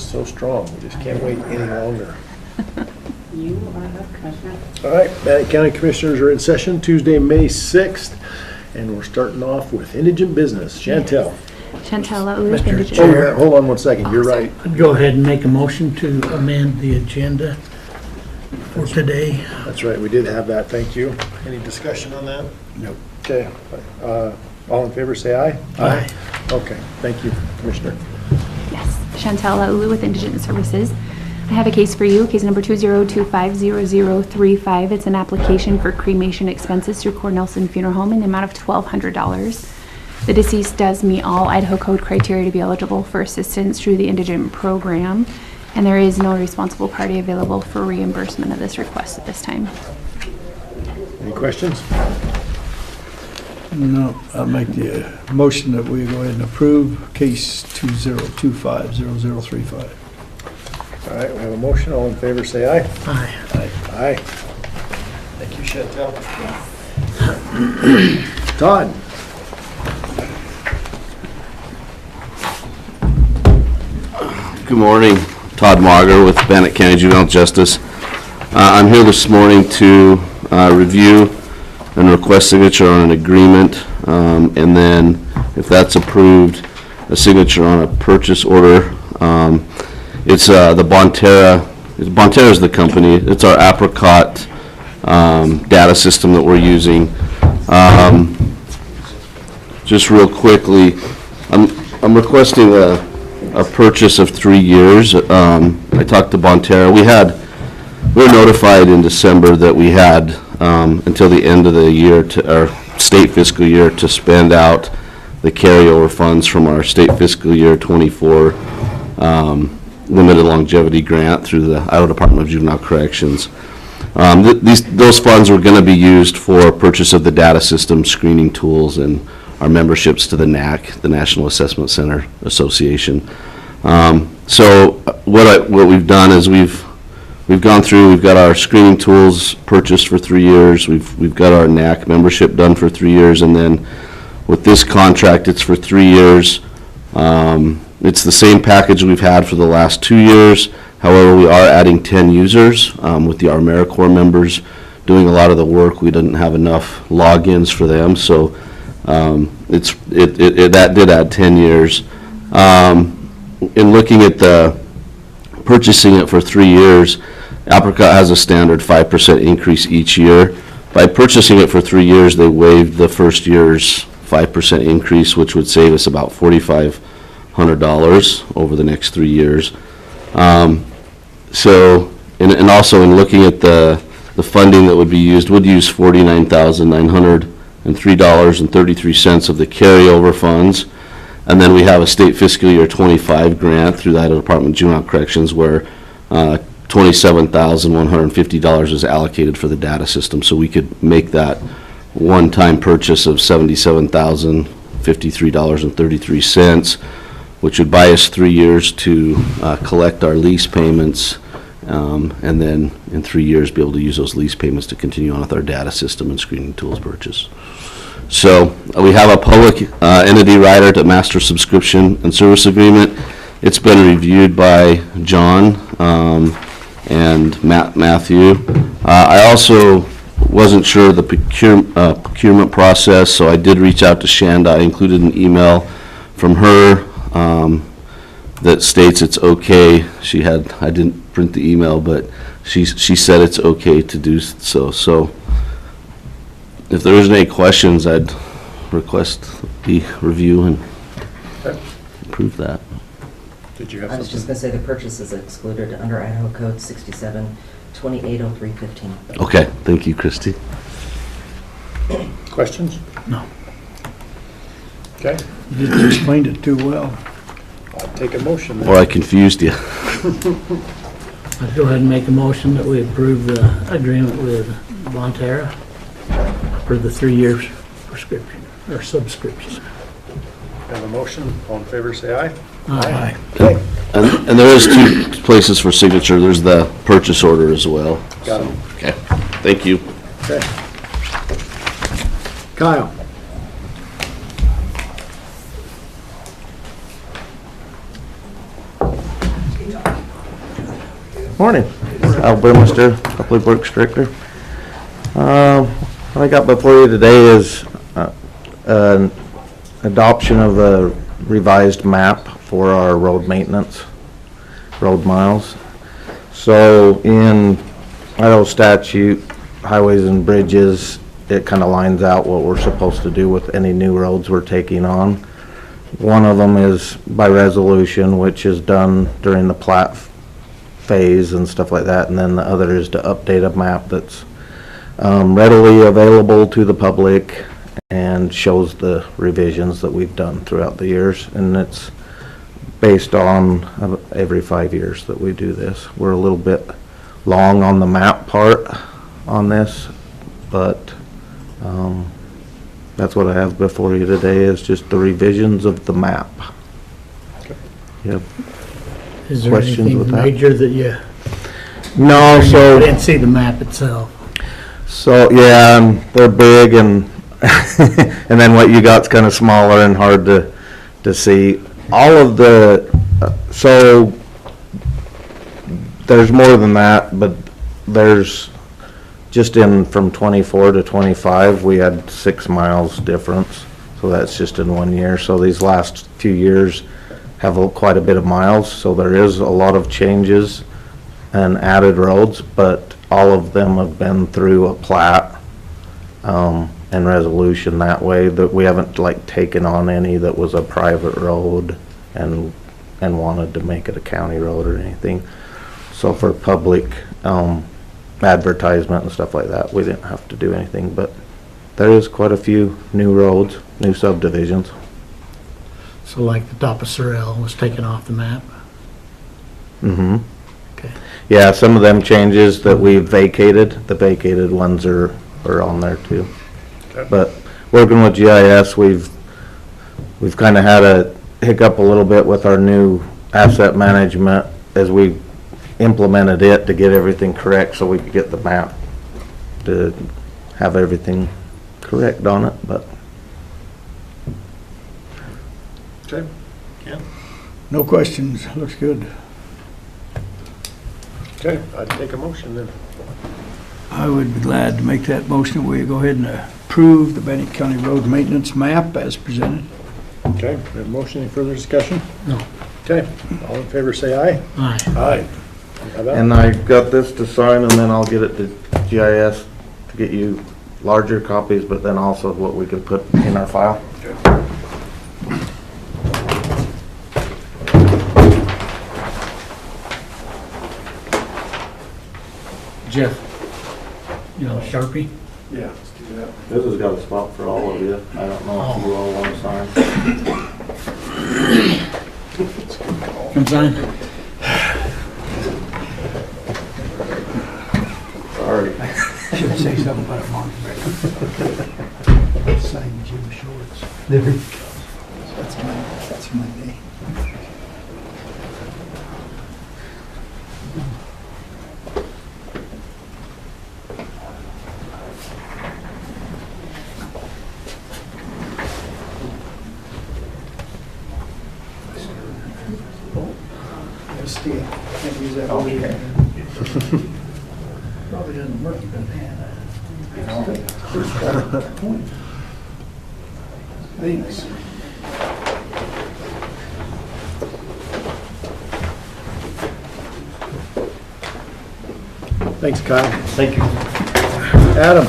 so strong. We just can't wait any longer. You are up, Commissioner. All right, Bannock County Commissioners are in session Tuesday, May 6th, and we're starting off with indigent business. Chantel. Chantel Laulu with Mr. Indigent. Chair. Hold on 1 second, you're right. I'd go ahead and make a motion to amend the agenda for today. That's right, we did have that, thank you. Any discussion on that? Nope. Okay, all in favor, say aye. Aye. Okay, thank you, Commissioner. Yes, Chantel Laulu with Indigent Services. I have a case for you, case number 202500035. It's an application for cremation expenses through Cornelson Funeral Home in the amount of $1,200. The deceased does meet all Idaho Code criteria to be eligible for assistance through the indigent program, and there is no responsible party available for reimbursement of this request at this time. Any questions? No, I'll make the motion that we go ahead and approve case 20250035. All right, we have a motion, all in favor, say aye. Aye. Aye. Thank you, Chantel. Todd. Good morning, Todd Mager with Bannock County Juvenile Justice. I'm here this morning to review and request signature on an agreement, and then if that's approved, a signature on a purchase order. It's the Bonterra. Bonterra is the company. It's our Apricot data system that we're using. Just real quickly, I'm requesting a purchase of 3 years. I talked to Bonterra. We were notified in December that we had until the end of the year, our state fiscal year, to spend out the carryover funds from our state fiscal year 24 limited longevity grant through the Idaho Department of Juvenile Corrections. Those funds were going to be used for purchase of the data system, screening tools, and our memberships to the NAC, the National Assessment Center Association. So what we've done is we've gone through. We've got our screening tools purchased for 3 years. We've got our NAC membership done for 3 years, and then with this contract, it's for 3 years. It's the same package we've had for the last 2 years. However, we are adding 10 users with the AmeriCorps members doing a lot of the work. We didn't have enough logins for them, so that did add 10 years. In looking at purchasing it for 3 years, Apricot has a standard 5% increase each year. By purchasing it for 3 years, they waived the first year's 5% increase, which would save us about $4,500 over the next 3 years. So, and also in looking at the funding that would be used, would use $49,903.33 of the carryover funds. And then we have a state fiscal year 25 grant through the Idaho Department of Juvenile Corrections where $27,150 is allocated for the data system. So we could make that one-time purchase of $77,053.33, which would buy us 3 years to collect our lease payments, and then in 3 years be able to use those lease payments to continue on with our data system and screening tools purchase. So we have a public entity rider to master subscription and service agreement. It's been reviewed by John and Matthew. I also wasn't sure of the procurement process, so I did reach out to Shanda. I included an email from her that states it's okay. I didn't print the email, but she said it's okay to do so. So if there isn't any questions, I'd request the review and approve that. Did you have I was just something? going to say the purchase is excluded under Idaho Code 67-280315. Okay, thank you, Christy. Questions? No. Okay, You just explained it too well. I'll take a motion then. Or I confused you. I'd go ahead and make a motion that we approve the agreement with Bonterra for the 3 years prescription, or subscription. Have a motion, all in favor, say aye. Aye. Okay, And there is 2 places for signature. There's the purchase order as well. got it. Okay, thank you. Okay. Kyle. Morning. Al Burmester, Public Works Director. What I got before you today is an adoption of a revised map for our road maintenance, road miles. So in Idaho statute, highways and bridges, it kind of lines out what we're supposed to do with any new roads we're taking on. One of them is by resolution, which is done during the plat phase and stuff like that, and then the other is to update a map that's readily available to the public and shows the revisions that we've done throughout the years, and it's based on every 5 years that we do this. We're a little bit long on the map part on this, but that's what I have before you today, is just the revisions of the map. Yep. Is there Questions anything with that? major that you, No, I so, didn't see the map itself? yeah, and they're big and, and then what you got's kind of smaller and hard to see. All of the, so, there's more than that, but there's, just in from 24 to 25, we had 6 miles difference. So that's just in 1 year. So these last few years have quite a bit of miles. So there is a lot of changes and added roads, but all of them have been through a plat and resolution that way, that we haven't like taken on any that was a private road and wanted to make it a county road or anything. So for public advertisement and stuff like that, we didn't have to do anything, but there is quite a few new roads, new subdivisions. So like the top of Sorrel was taken off the map? Mm-hmm. Okay. Yeah, some of them changes that we vacated, the vacated ones are on there too. Okay. But working with GIS, we've kind of had a hiccup a little bit with our new asset management as we implemented it to get everything correct, so we could get the map to have everything correct on it, but. Okay. Ken? No questions, looks good. Okay, I'd take a motion then. I would be glad to make that motion. Will you go ahead and approve the Bannock County Road Maintenance Map as presented? Okay, we have a motion. Any further discussion? No. Okay, all in favor say aye. Aye. Aye. How about- And I got this to sign, and then I'll get it to GIS to get you larger copies, but then also what we can put in our file. Jeff, you know, Sharpie? Yeah, let's do that. This has got a spot for all of you. I don't know if you all want to sign. Come sign. Sorry. Should say something about it, Mark. Sign Jim Shorts. There he goes. That's my name. Steel. Can't use that one. Probably doesn't work, but thanks. Thanks, Kyle. Thank you. Adam?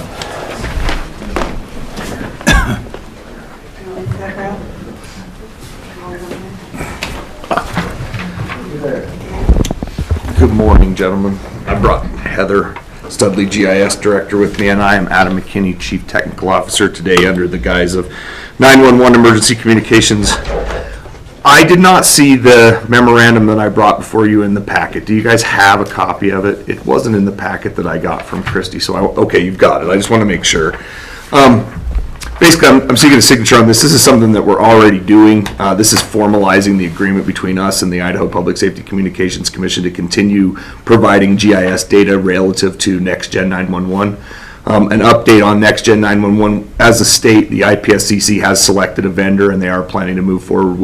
Good morning, gentlemen. I brought Heather Studley, GIS Director, with me, and I am Adam McKinney, Chief Technical Officer, today under the guise of 911 Emergency Communications. I did not see the memorandum that I brought before you in the packet. Do you guys have a copy of it? It wasn't in the packet that I got from Christy, so okay, you've got it. I just want to make sure. Basically, I'm seeking a signature on this. This is something that we're already doing. This is formalizing the agreement between us and the Idaho Public Safety Communications Commission to continue providing GIS data relative to NextGen 911. An update on NextGen 911. As a state, the IPSCC has selected a vendor, and they are planning to move forward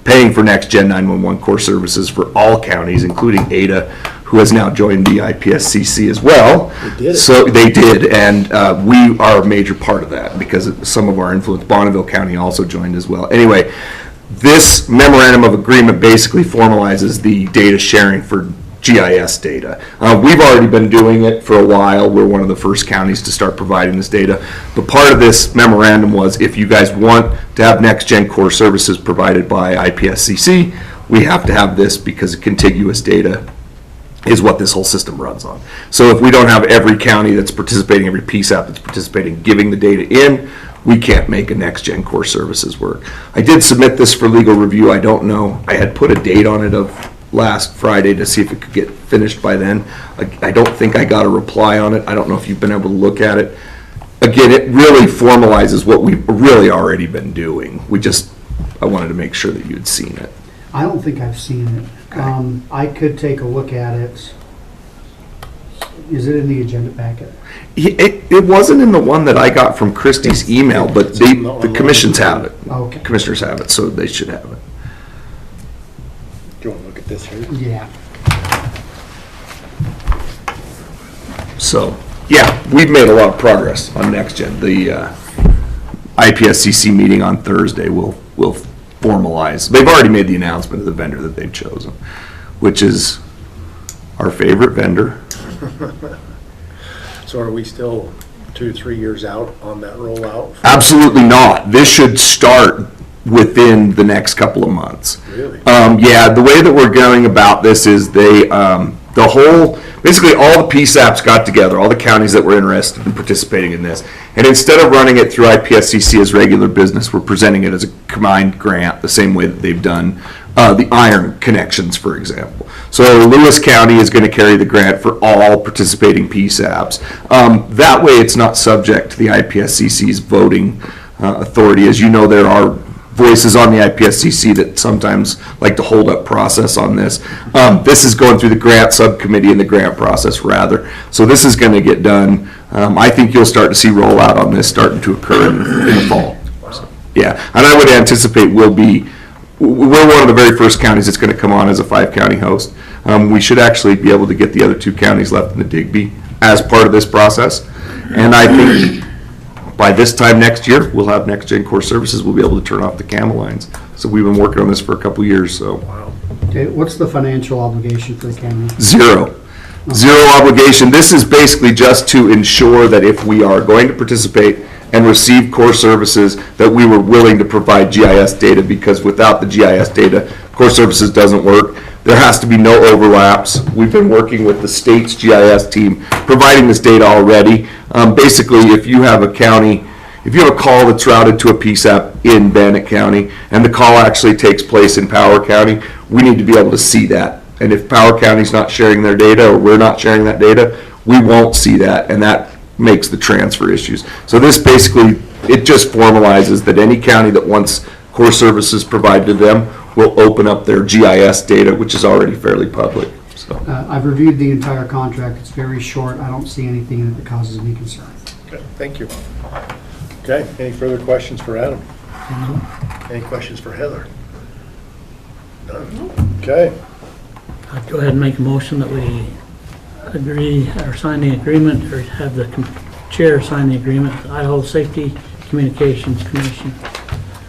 paying for Next Gen 911 core services for all counties, including Ada, who has now joined the IPSCC as well. They did it. So they did, and we are a major part of that because some of our influence, Bonneville County also joined as well. Anyway, this memorandum of agreement basically formalizes the data sharing for GIS data. We've already been doing it for a while. We're one of the first counties to start providing this data. But part of this memorandum was if you guys want to have Next Gen core services provided by IPSCC, we have to have this because contiguous data is what this whole system runs on. So if we don't have every county that's participating, every PSAP that's participating, giving the data in, we can't make a Next Gen core services work. I did submit this for legal review. I don't know. I had put a date on it of last Friday to see if it could get finished by then. I don't think I got a reply on it. I don't know if you've been able to look at it. Again, it really formalizes what we've really already been doing. I wanted to make sure that you had seen it. I don't think I've seen it. I could take a look at it. Is it in the agenda packet? It wasn't in the one that I got from Christie's email, but the commissions have it. Okay. Commissioners have it, so they should have it. Do you want to look at this here? Yeah. So, yeah, we've made a lot of progress on Next Gen. The IPSCC meeting on Thursday will formalize. They've already made the announcement of the vendor that they've chosen, which is our favorite vendor. So are we still 2-3 years out on that rollout? Absolutely not. This should start within the next couple of months. Really? Yeah, the way that we're going about this is basically all the PSAPs got together, all the counties that were interested in participating in this, and instead of running it through IPSCC as regular business, we're presenting it as a combined grant, the same way that they've done the iron connections, for example. So Lewis County is going to carry the grant for all participating PSAPs. That way it's not subject to the IPSCC's voting authority. As you know, there are voices on the IPSCC that sometimes like to hold up process on this. This is going through the grant subcommittee and the grant process rather. So this is going to get done. I think you'll start to see rollout on this starting to occur in the fall. So, yeah, and I would anticipate we're one of the very first counties that's going to come on as a 5-county host. We should actually be able to get the other 2 counties left in the Digby as part of this process. And I think by this time next year, we'll have Next Gen core services. We'll be able to turn off the camel lines. So we've been working on this for a couple years. So Okay, what's the financial obligation for the county? Zero obligation. This is basically just to ensure that if we are going to participate and receive core services, that we were willing to provide GIS data, because without the GIS data, core services doesn't work. There has to be no overlaps. We've been working with the state's GIS team, providing this data already. Basically, if you have a county, if you have a call that's routed to a PSAP in Bannock County, and the call actually takes place in Power County, we need to be able to see that. And if Power County's not sharing their data, or we're not sharing that data, we won't see that, and that makes the transfer issues. So this basically, it just formalizes that any county that wants core services provided to them will open up their GIS data, which is already fairly public. So I've reviewed the entire contract. It's very short. I don't see anything in it that causes me concern. Okay, thank you. Okay, any further questions for Adam? Any questions for Heather? None. Okay, I'd go ahead and make a motion that we agree or sign the agreement, or have the chair sign the agreement with the Idaho Safety Communications Commission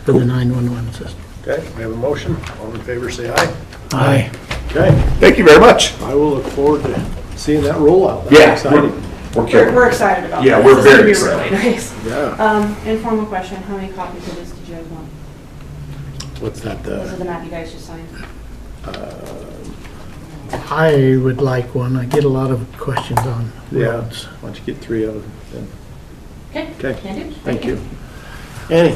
for the 911 system. okay, we have a motion. All in favor, say aye. Aye. Okay, thank you very much. I will look forward to seeing that rollout. That's Yeah, exciting. We're excited about Yeah, this. we're This is gonna very be excited. really nice. Yeah. Informal question, how many copies of this did you guys want? What's that? This is the map you guys just signed. I would like one. I get a lot of questions on Yeah. roads. Why don't you get 3 of them then? Okay, Okay. can do. Thank you. Annie?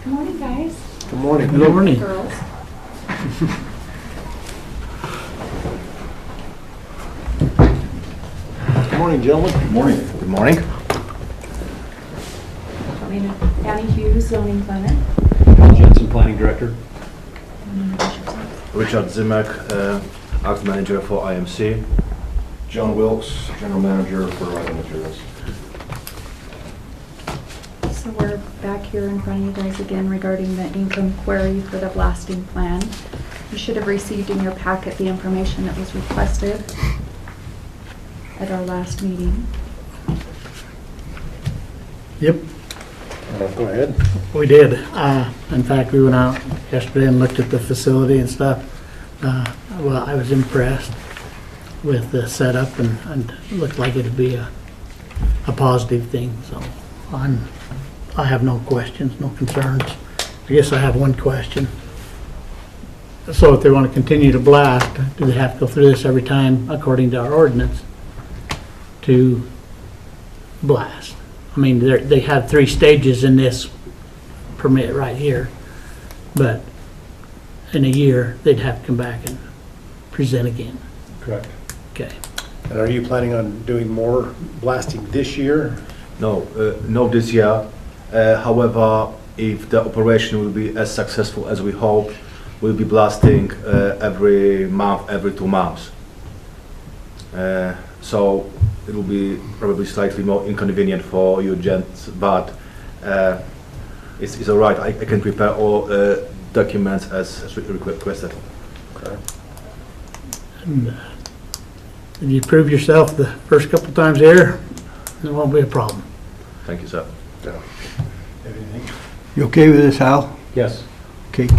Good morning, guys. Good morning. Good morning. Girls. Good morning, gentlemen. Good morning. Good morning. Danny Hughes, zoning planner. Jensen, Planning Director. And then Bishop's. Richard Zimak, Act Manager for IMC. John Wilkes, General Manager for Writing Materials. So we're back here in front of you guys again regarding the income query for the blasting plan. You should have received in your packet the information that was requested at our last meeting. Yep, Go ahead. we did. In fact, we went out yesterday and looked at the facility and stuff. Well, I was impressed with the setup and it looked like it'd be a positive thing, so I have no questions, no concerns. I guess I have one question. So if they want to continue to blast, do they have to go through this every time according to our ordinance to blast? I mean, they have 3 stages in this permit right here, but in a year, they'd have to come back and present again. Correct. Okay. And are you planning on doing more blasting this year? No, not this year. However, if the operation will be as successful as we hope, we'll be blasting every month, every 2 months. So it will be probably slightly more inconvenient for you gents, but it's all right. I can prepare all documents as requested. Okay. And, if you prove yourself the first couple times here, there won't be a problem. Thank you, sir. Yeah. Anything? You okay with this, Hal? Yes. Okay.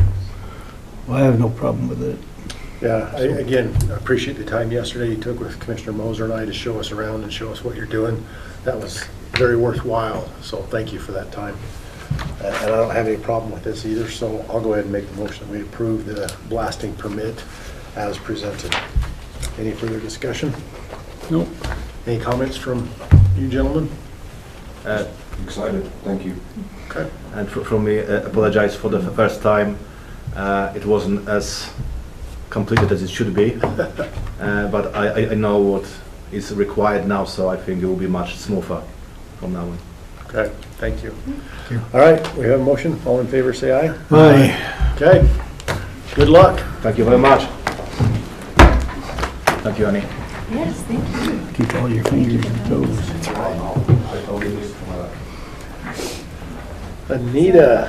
Well, I have no problem with it. Yeah, again, I appreciate the time yesterday you took with Commissioner Moser and I to show us around and show us what you're doing. That was very worthwhile, so thank you for that time. And I don't have any problem with this either, so I'll go ahead and make the motion that we approve the blasting permit as presented. Any further discussion? Nope. Any comments from you gentlemen? Excited. Thank you. Okay. And from me, apologize for the first time. It wasn't as completed as it should be, but I know what is required now, so I think it will be much smoother from now on. Okay, thank you. All right, we have a motion. All in favor, say aye. Aye. Okay, good luck. Thank you very much. Thank you, Annie. Yes, thank you. Keep all your fingers and toes. Anita.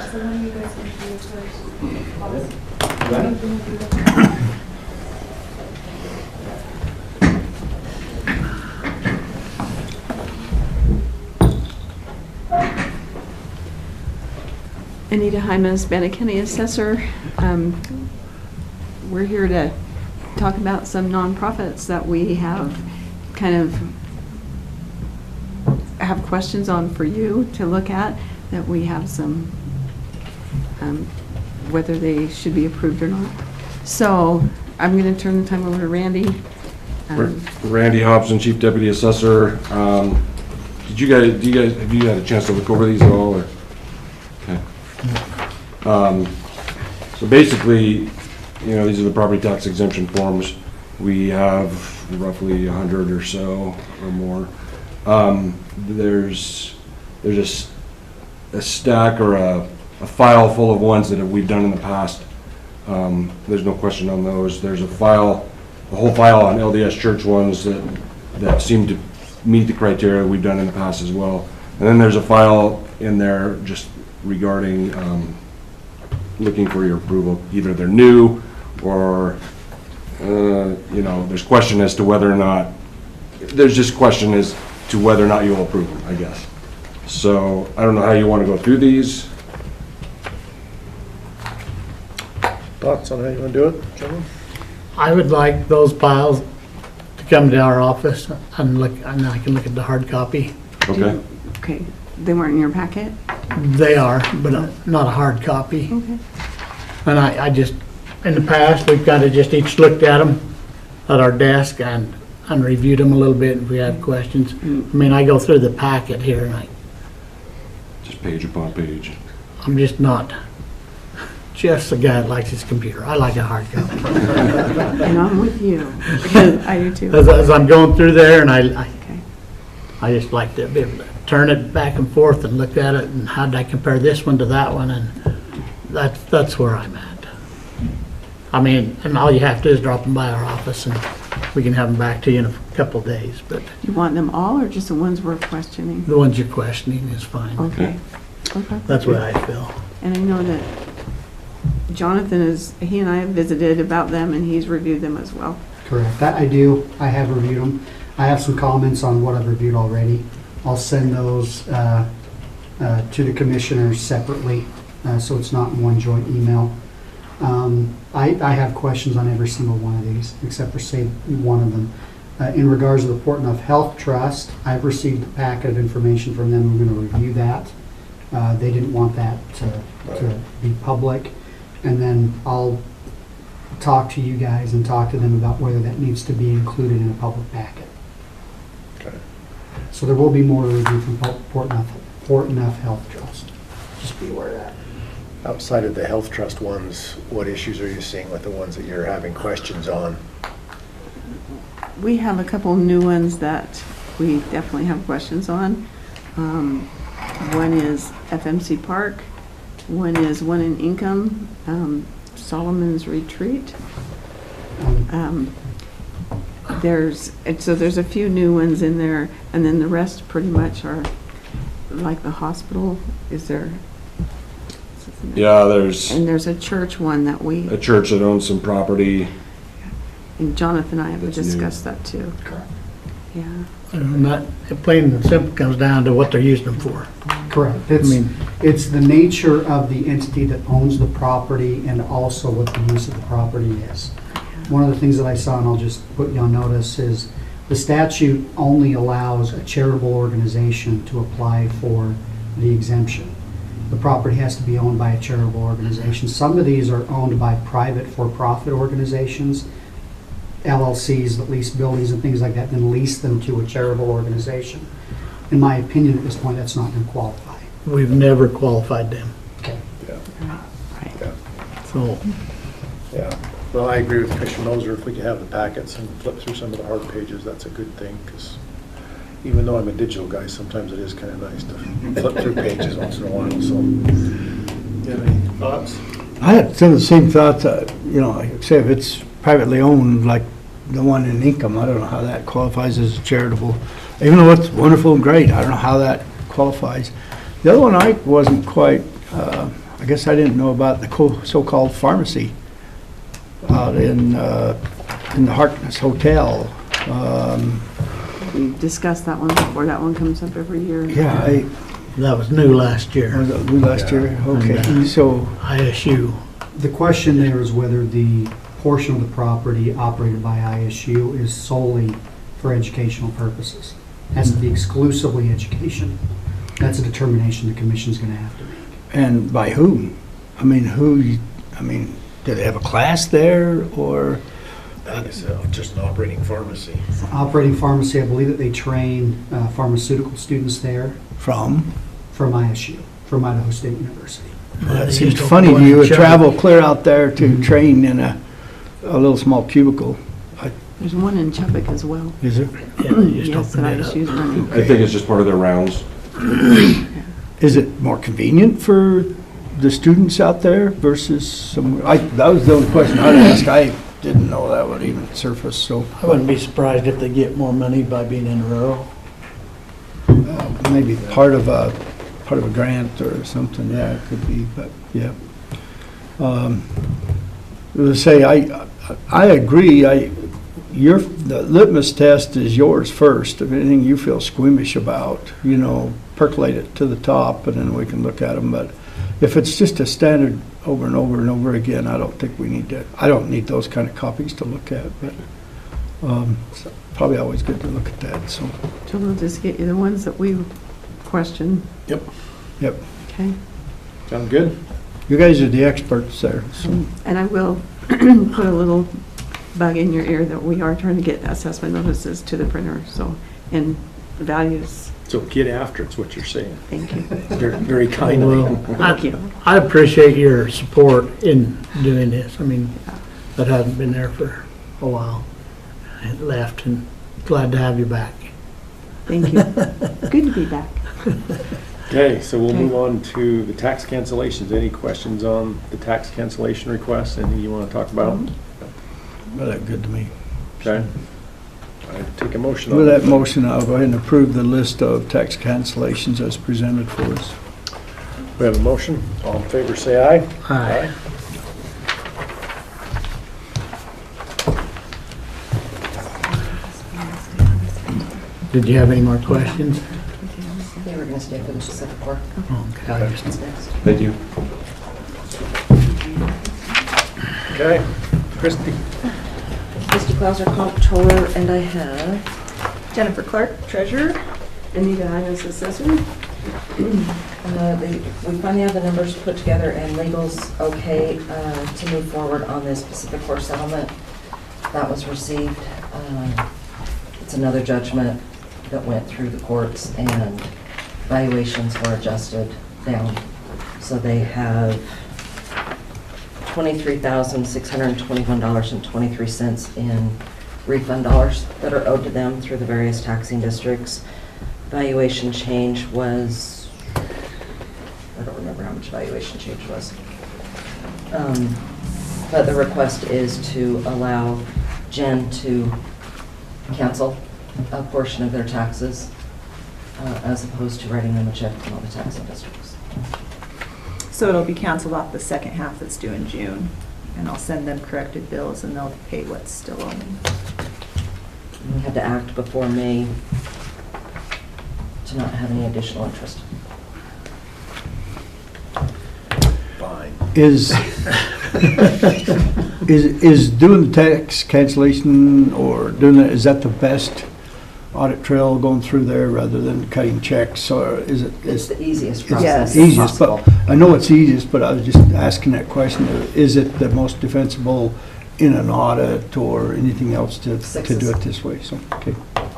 Anita Hymas, Bannock County Assessor. We're here to talk about some nonprofits that we have have questions on for you to look at, that we have some, whether they should be approved or not. So I'm going to turn the time over to Randy. Randy Hobson, Chief Deputy Assessor. Have you had a chance to look over these at all? Or? Okay. So basically, these are the property tax exemption forms. We have roughly 100 or so or more. There's a stack or a file full of ones that we've done in the past. There's no question on those. There's a whole file on LDS church ones that seem to meet the criteria we've done in the past as well. And then there's a file in there just regarding looking for your approval. Either they're new or, there's question as to whether or not, there's just question as to whether or not you'll approve them, I guess. So I don't know how you want to go through these. Thoughts on how you want to do it, gentlemen? I would like those files to come to our office and look, and I can look at the hard copy. Okay. Okay, they weren't in your packet? They are, but not a hard copy. Okay. And I just, in the past, we've kind of just each looked at them at our desk and reviewed them a little bit if we have questions. I mean, I go through the packet here and Just page upon page. I'm just not just a guy that likes his computer. I like a hard copy. And I'm with you, because I do too. As I'm going through there and Okay. I just like to be able to turn it back and forth and look at it and how did I compare this one to that one, and that's where I'm at. I mean, and all you have to do is drop them by our office and we can have them back to you in a couple of days, but You want them all or just the ones we're questioning? the ones you're questioning is fine. Okay. Okay. That's what I feel. And I know that Jonathan he and I have visited about them and he's reviewed them as well. Correct. That I do. I have reviewed them. I have some comments on what I've reviewed already. I'll send those to the commissioners separately, so it's not in one joint email. I have questions on every single one of these, except for, say, one of them. In regards to the Port Enough Health Trust, I've received a packet of information from them. We're going to review that. They didn't want that to be public. And then I'll talk to you guys and talk to them about whether that needs to be included in a public packet. Okay. So there will be more to review from Port Enough Health Trust. Just be aware of that. Outside of the health trust ones, what issues are you seeing with the ones that you're having questions on? We have a couple new ones that we definitely have questions on. One is FMC Park. One is one in Income, Solomon's Retreat. There's a few new ones in there, and then the rest pretty much are like the hospital. Is there? Yeah, there's And there's a church one that a church that owns some property. and Jonathan and I have That's new. discussed that too. Yeah. And that, plain and simple, comes down to what they're using them for. Correct. I mean, It's the nature of the entity that owns the property and also what the use of the property is. One of the things that I saw, and I'll just put you on notice, is the statute only allows a charitable organization to apply for the exemption. The property has to be owned by a charitable organization. Some of these are owned by private for-profit organizations, LLCs that lease buildings and things like that, then lease them to a charitable organization. In my opinion, at this point, that's not going to qualify. we've never qualified them, Okay. so. Yeah. Well, I agree with Commissioner Moser. If we could have the packets and flip through some of the hard pages, that's a good thing, because even though I'm a digital guy, sometimes it is kind of nice to flip through pages once in a while, so. You have any thoughts? I had some of the same thoughts, like say if it's privately owned, like the one in Income, I don't know how that qualifies as charitable. Even though it's wonderful and great, I don't know how that qualifies. The other one I wasn't quite, I guess I didn't know about the so-called pharmacy out in the Harkness Hotel. We discussed that one before. That one comes up every year. Yeah, That was new last year. was it last year? Okay, And, so, ISU. The question there is whether the portion of the property operated by ISU is solely for educational purposes. Has to be exclusively education. That's a determination the commission's going to have to make. and by whom? I mean, do they have a class there, or? I think it's just an operating pharmacy. Operating pharmacy, I believe that they train pharmaceutical students there From? from ISU, from Idaho State University. Well, it seems funny to you would travel clear out there to train in a little small cubicle. There's one in Chubbuck as well. Is there? Yeah, you just Yes, opened that it up. ISU's running. I think it's just part of their rounds. Is it more convenient for the students out there versus somewhere? That was the only question I'd ask. I didn't know that would even surface, so I wouldn't be surprised if they get more money by being in rural. maybe part of a grant or something, yeah, it could be, but, yeah. Let's say, I agree, the litmus test is yours first. If anything you feel squeamish about, percolate it to the top, and then we can look at them, but if it's just a standard over and over and over again, I don't think we need to, I don't need those kind of copies to look at, but it's probably always good to look at that, so. So we'll just get you the ones that we question. Yep. Okay. Sound good? You guys are the experts there, so. And I will put a little bug in your ear that we are trying to get assessment notices to the printer, so, and values. So get after it's what you're saying. Thank you. Very, very kind of Well, you. Thank you. I appreciate your support in doing this. I mean, that hasn't been there for a while. I left, and glad to have you back. Thank you. Good to be back. Okay, so we'll Okay. move on to the tax cancellations. Any questions on the tax cancellation requests? Anything you want to talk about? Well, that's good to me. Okay. take a motion on With it. that motion, I'll go ahead and approve the list of tax cancellations as presented for us. We have a motion. All in favor, say aye. Aye. Did you have any more questions? They were gonna stay for the Pacific Corp. Okay. That's next. Thank you. Okay, Christie. Misty Clauser, Comptroller, and I have Jennifer Clark, Treasurer. Anita Hines, Assessor. we finally have the numbers put together and legal's okay to move forward on this Pacific Corp settlement that was received. It's another judgment that went through the courts and valuations were adjusted down. So they have $23,621.23 in refund dollars that are owed to them through the various taxing districts. Valuation change was, I don't remember how much valuation change was. But the request is to allow Jen to cancel a portion of their taxes as opposed to writing them a check from all the taxing districts. So it'll be canceled off the second half that's due in June, and I'll send them corrected bills and they'll pay what's still owing. We had to act before May to not have any additional interest. Fine. Is doing the tax cancellation or doing that, is that the best audit trail going through there rather than cutting checks, or is it? It's the easiest It's process easiest, but possible. I know it's easiest, but I was just asking that question. Is it the most defensible in an audit or anything else to do Sixes. it this way? So, okay,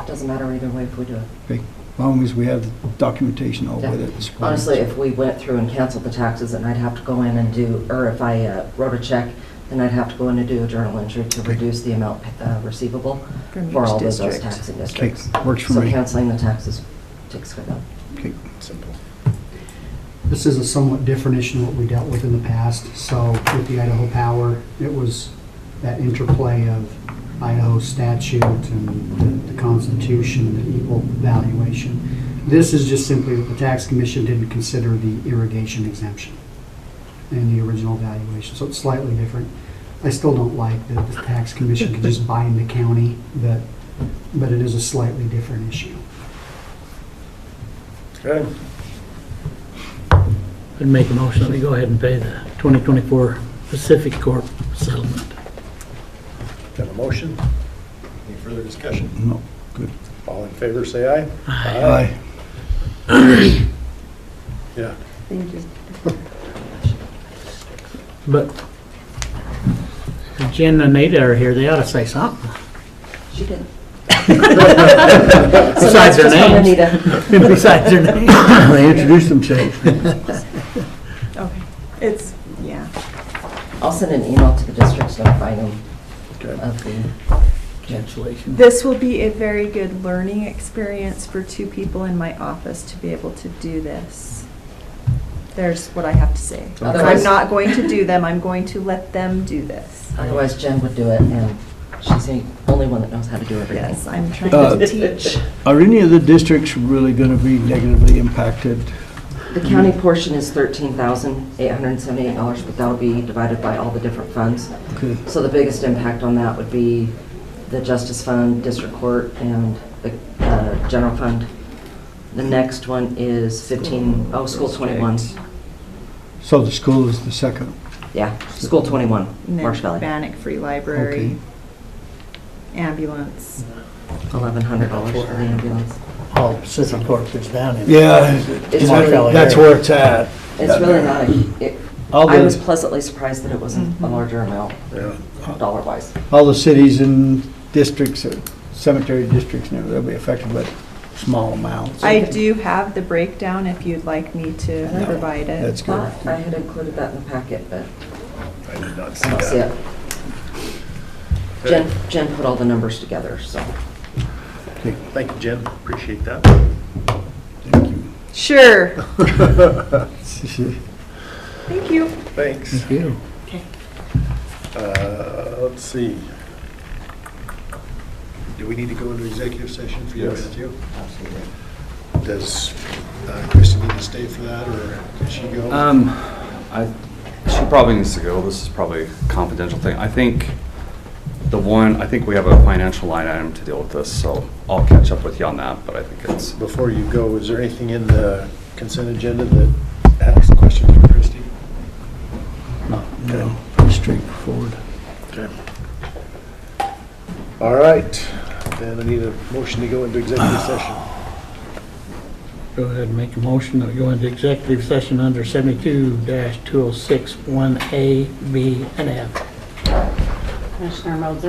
Doesn't matter either way if we do it. as long as we have the documentation all Yeah. with it. Honestly, if we went through and canceled the taxes, and I'd have to go in and do, or if I wrote a check, then I'd have to go in and do a journal entry to reduce the amount receivable From for each all of those district. taxing Okay, districts. works for So me. canceling the taxes takes care of that. Okay. Simple. This is a somewhat different issue than what we dealt with in the past. So with the Idaho Power, it was that interplay of Idaho statute and the Constitution and the equal valuation. This is just simply that the tax commission didn't consider the irrigation exemption in the original valuation, so it's slightly different. I still don't like that the tax commission could just bind the county, but it is a slightly different issue. Okay, I'd make a motion that we go ahead and pay the 2024 Pacific Corp settlement. got a motion? Any further discussion? No, good. All in favor, say aye. Aye. Yeah. Thank you. But if Jen and Anita are here, they ought to say something. She did. Besides their names. Anita. Besides their names. They introduced themselves. Okay, it's, yeah. I'll send an email to the districts notifying them Okay. of the Cancellation. This will be a very good learning experience for two people in my office to be able to do this. There's what I have to say. Otherwise- I'm not going to do them, I'm going to let them do this. Otherwise, Jen would do it, and she's the only one that knows how to do everything. Yes, I'm trying Uh, to teach. Are any of the districts really going to be negatively impacted? The county portion is $13,878, but that'll be divided by all the different funds. Okay. So the biggest impact on that would be the Justice Fund, District Court, and the General Fund. The next one is School 21. So the school is the second. Yeah, School 21, And then Marsh Valley, Bannock Free Library, ambulance. $1,100 for the ambulance. All Pacific Corp is down in. Yeah, It's really, that's where it's at. it's really not, All I was the, pleasantly surprised that it wasn't a larger amount, dollar-wise. all the cities and districts, cemetery districts, and everything, they'll be affected by small amounts. I do have the breakdown if you'd like me to No, provide it. That's good. I had included that in the packet, but I did not I see don't see that. it. Jen put all the numbers together, so. Thank you, Jen. Appreciate that. Thank you. Sure, thank you. Thanks. Thank you. Let's see. do we need to go into executive session for you? Yes. Matthew? Absolutely. Does Kristen need to stay for that, or can she go? She probably needs to go. This is probably a confidential thing. I think we have a financial line item to deal with this, so I'll catch up with you on that, but I think it's. Before you go, is there anything in the consent agenda that has a question for Christie? No, pretty straightforward. Okay. All right, then I need a motion to go into executive session. Go ahead and make a motion that we go into executive session under 72-206 1A, B, and F. Commissioner Moser?